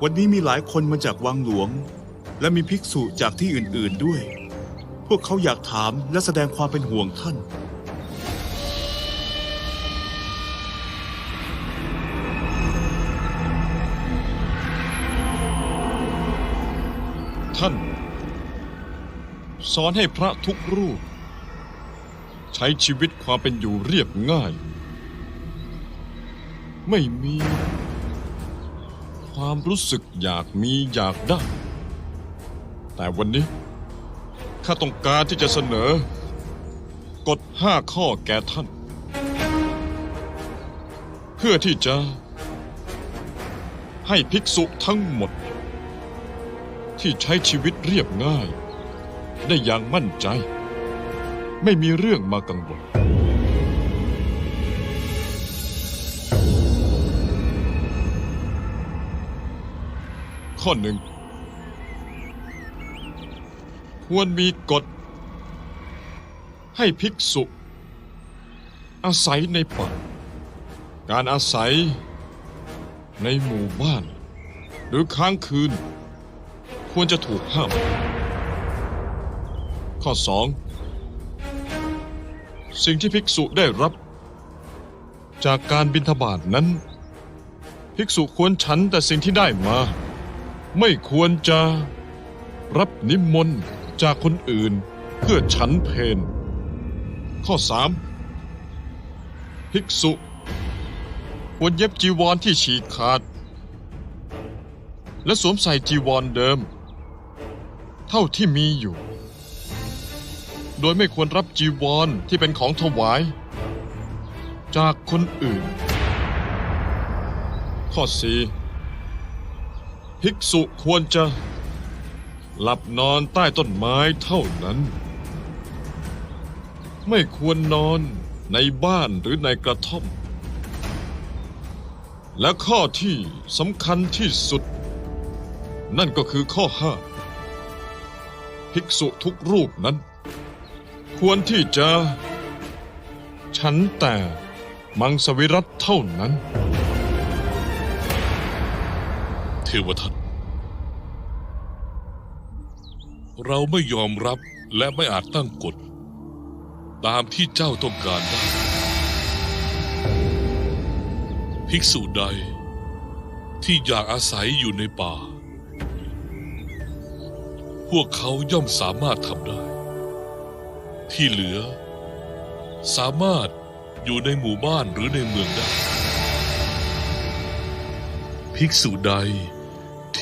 วันนี้มีหลายคนมาจากวังหลวงและมีภิกษุจากที่อื่นๆด้วยพวกเขาอยากถามและแสดงความเป็นห่วงท่านท่านสอนให้พระทุกรูปใช้ชีวิตความเป็นอยู่เรียบง่ายไม่มีความรู้สึกอยากมีอยากได้แต่วันนี้ข้าต้องการที่จะเสนอกฎ5 ข้อแก่ท่านเพื่อที่จะให้ภิกษุทั้งหมดที่ใช้ชีวิตเรียบง่ายได้อย่างมั่นใจไม่มีเรื่องมากังวลข้อ 1ควรมีกฎให้ภิกษุอาศัยในป่าการอาศัยในหมู่บ้านหรือค้างคืนควรจะถูกห้ามข้อ 2สิ่งที่ภิกษุได้รับจากการบิณฑบาตนั้นภิกษุควรฉันแต่สิ่งที่ได้มาไม่ควรจะรับนิมนต์จากคนอื่นเพื่อฉันเพลข้อ 3ภิกษุควรเย็บจีวรที่ฉีกขาดและสวมใส่จีวรเดิมเท่าที่มีอยู่โดยไม่ควรรับจีวรที่เป็นของถวายจากคนอื่นข้อ 4ภิกษุควรจะหลับนอนใต้ต้นไม้เท่านั้นไม่ควรนอนในบ้านหรือในกระท่อมและข้อที่สำคัญที่สุดนั่นก็คือข้อ 5ภิกษุทุกรูปนั้นควรที่จะฉันแต่มังสวิรัติเท่านั้นเทวทัตเราไม่ยอมรับและไม่อาจตั้งกฎตามที่เจ้าต้องการได้ภิกษุใดที่อยากอาศัยอยู่ในป่าพวกเขาย่อมสามารถทำได้ที่เหลือสามารถอยู่ในหมู่บ้านหรือในเมืองได้ภิกษุใด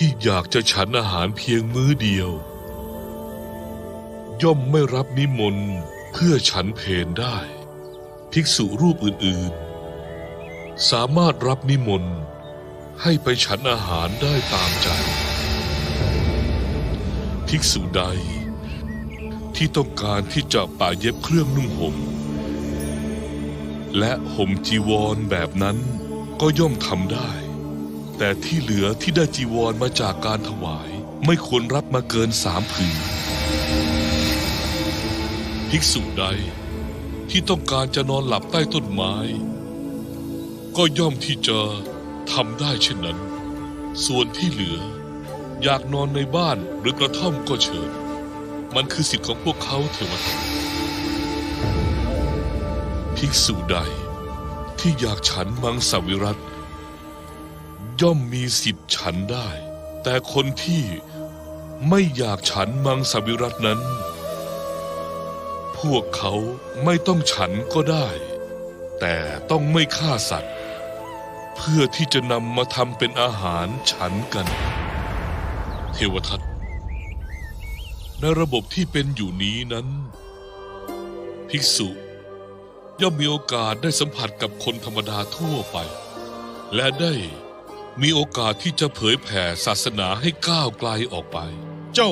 ที่อยากจะฉันอาหารเพียงมื้อเดียวย่อมไม่รับนิมนต์เพื่อฉันเพลได้ภิกษุรูปอื่นๆสามารถรับนิมนต์ให้ไปฉันอาหารได้ตามใจภิกษุใดที่ต้องการที่จะป่าเย็บเครื่องนุ่งห่มและห่มจีวรแบบนั้นก็ย่อมทำได้แต่ที่เหลือที่ได้จีวรมาจากการถวายไม่ควรรับมาเกิน3 ผืนภิกษุใดที่ต้องการจะนอนหลับใต้ต้นไม้ก็ย่อมที่จะทำได้เช่นนั้นส่วนที่เหลืออยากนอนในบ้านหรือกระท่อมก็เชิญมันคือสิทธิ์ของพวกเขาเทวทัตภิกษุใดที่อยากฉันมังสวิรัติย่อมมีสิทธิ์ฉันได้แต่คนที่ไม่อยากฉันมังสวิรัตินั้นพวกเขาไม่ต้องฉันก็ได้แต่ต้องไม่ฆ่าสัตว์เพื่อที่จะนำมาทำเป็นอาหารฉันกันเทวทัตในระบบที่เป็นอยู่นี้นั้นภิกษุย่อมมีโอกาสได้สัมผัสกับคนธรรมดาทั่วไปและได้มีโอกาสที่จะเผยแผ่ศาสนาให้ก้าวไกลออกไปเจ้า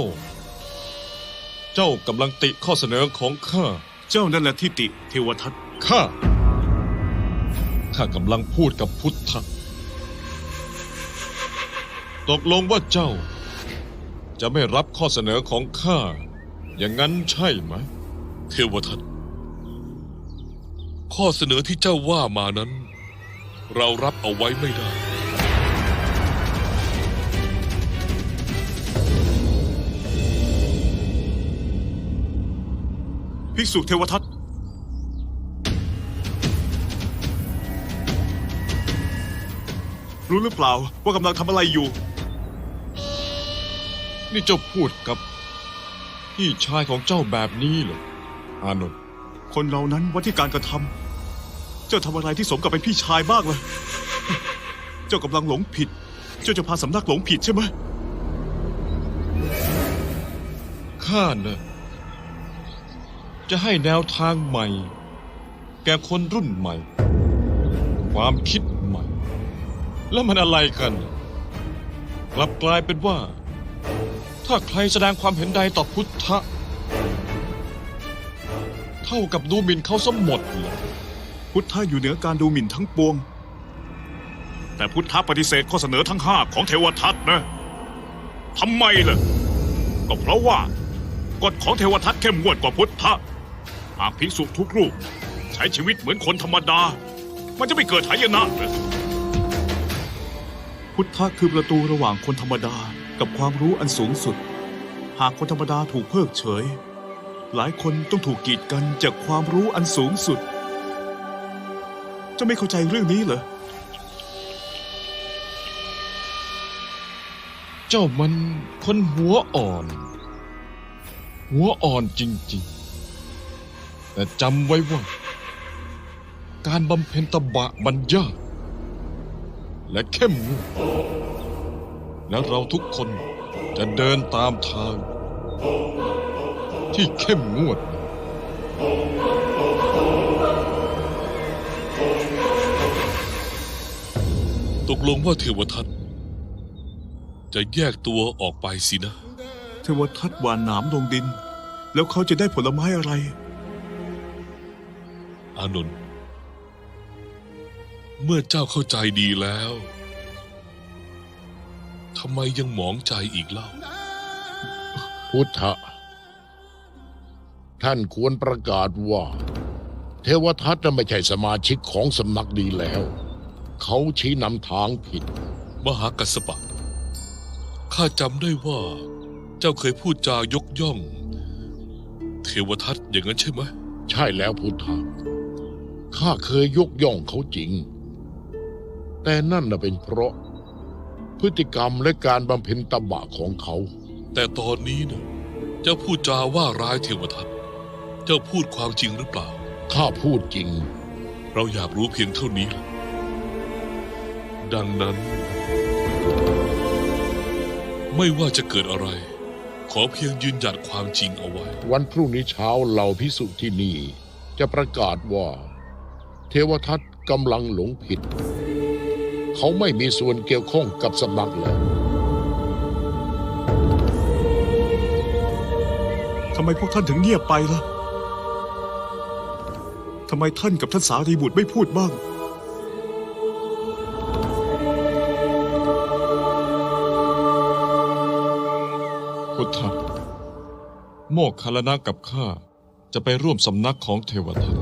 กำลังติข้อเสนอของข้าเจ้านั่นแหละที่ติเทวทัตข้ากำลังพูดกับพุทธะตกลงว่าเจ้าจะไม่รับข้อเสนอของข้าอย่างนั้นใช่ไหมเทวทัตข้อเสนอที่เจ้าว่ามานั้นเรารับเอาไว้ไม่ได้ ภิกษุเทวทัตรู้หรือเปล่าว่ากำลังทำอะไรอยู่ นี่เจ้าพูดกับพี่ชายของเจ้าแบบนี้เหรออานนท์ คนเรานั้นวัดที่การกระทำเจ้าทำอะไรที่สมกับเป็นพี่ชายบ้างเลย เจ้ากำลังหลงผิด เจ้าจะพาสำนักหลงผิดใช่ไหม ข้าน่ะจะให้แนวทางใหม่ แก่คนรุ่นใหม่ ความคิดใหม่ แล้วมันอะไรกัน กลับกลายเป็นว่า ถ้าใครแสดงความเห็นใดต่อพุทธะ เท่ากับดูหมิ่นเขาสมหมดเลย พุทธะอยู่เหนือการดูหมิ่นทั้งปวง แต่พุทธะปฏิเสธข้อเสนอทั้งห้าของเทวทัตนะทำไมล่ะ ก็เพราะว่ากฎของเทวทัตเข้มงวดกว่าพุทธะหากภิกษุทุกรูปใช้ชีวิตเหมือนคนธรรมดา มันจะไม่เกิดหายนะเลยพุทธะคือประตูระหว่างคนธรรมดากับความรู้อันสูงสุด หากคนธรรมดาถูกเพิกเฉย หลายคนต้องถูกกีดกันจากความรู้อันสูงสุด จะไม่เข้าใจเรื่องนี้เหรอ เจ้ามันคนหัวอ่อน หัวอ่อนจริงๆ แต่จำไว้ว่า การบำเพ็ญตบะมันยากและเข้มงวดและเราทุกคนจะเดินตามทาง ที่เข้มงวด ตกลงว่าเทวทัตจะแยกตัวออกไปสินะ เทวทัตหว่านหนามลงดิน แล้วเขาจะได้ผลไม้อะไร อานนท์เมื่อเจ้าเข้าใจดีแล้วทำไมยังหมองใจอีกเล่า พุทธะท่านควรประกาศว่า เทวทัตน่ะไม่ใช่สมาชิกของสำนักดีแล้ว เขาชี้นำทางผิด มหากัสสปะ ข้าจำได้ว่า เจ้าเคยพูดจายกย่อง เทวทัตอย่างนั้นใช่ไหม ใช่แล้วพุทธะข้าเคยยกย่องเขาจริง แต่นั่นน่ะเป็นเพราะ พฤติกรรมและการบำเพ็ญตบะของเขา แต่ตอนนี้นะเจ้าพูดจาว่าร้ายเทวทัต เจ้าพูดความจริงหรือเปล่า ข้าพูดจริง เราอยากรู้เพียงเท่านี้แหละดังนั้น ไม่ว่าจะเกิดอะไร ขอเพียงยืนหยัดความจริงเอาไว้ วันพรุ่งนี้เช้าเหล่าภิกษุที่นี่ จะประกาศว่า เทวทัตกำลังหลงผิด เขาไม่มีส่วนเกี่ยวข้องกับสำนักแล้ว ทำไมพวกท่านถึงเงียบไปล่ะ ทำไมท่านกับท่านสารีบุตรไม่พูดบ้าง พุทธะโมคคัลลนะกับข้าจะไปร่วมสำนักของเทวทัต